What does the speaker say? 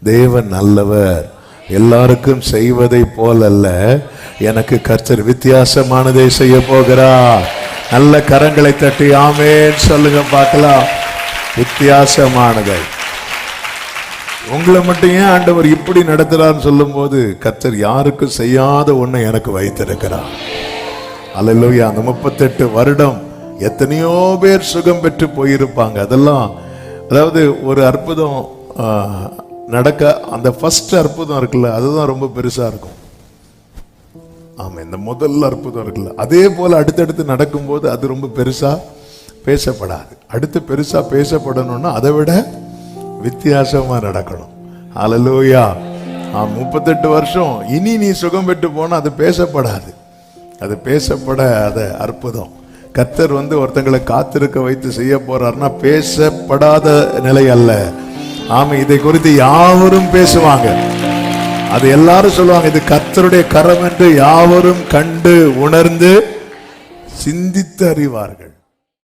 தேவன் நல்லவர். எல்லாருக்கும் செய்வதை போல் அல்ல, எனக்கு கர்த்தர் வித்தியாசமானதை செய்ய போகிறார். நல்ல கரங்களை தட்டி ஆமென் சொல்லுங்க பார்க்கலாம். வித்தியாசமானதை. உங்களை மட்டும் ஏன் ஆண்டவர் இப்படி நடத்துறான்னு சொல்லும் போது, கர்த்தர் யாருக்கும் செய்யாத ஒன்றை எனக்கு வைத்திருக்கிறார். அல்லேலூயா. அந்த 38 வருடம் எத்தனையோ பேர் சுகம் பெற்று போயிருப்பாங்க. அதெல்லாம் அதாவது ஒரு அற்புதம் நடக்க, அந்த ஃபர்ஸ்ட் அற்புதம் இருக்குல்ல, அதுதான் ரொம்ப பெருசா இருக்கும். ஆமா, இந்த முதல் அற்புதம் இருக்குல்ல, அதே போல அடுத்தடுத்து நடக்கும்போது அது ரொம்ப பெருசா பேசப்படாது. அடுத்து பெருசா பேசப்படணும்னா அதை விட வித்தியாசமா நடக்கணும். அல்லேலூயா. 38 வருஷம் இனி நீ சுகம் பெற்று போனா அது பேசப்படாது. அது பேசப்படாத அற்புதம். கர்த்தர் ஒருத்தங்களை காத்திருக்க வைத்து செய்ய போறாருன்னா பேசப்படாத நிலை அல்ல. ஆமா, இதை குறித்து யாவரும் பேசுவாங்க. அது எல்லாரும் சொல்லுவாங்க, இது கர்த்தருடைய கரம் என்று யாவரும் கண்டு உணர்ந்து சிந்தித்து அறிவார்கள்.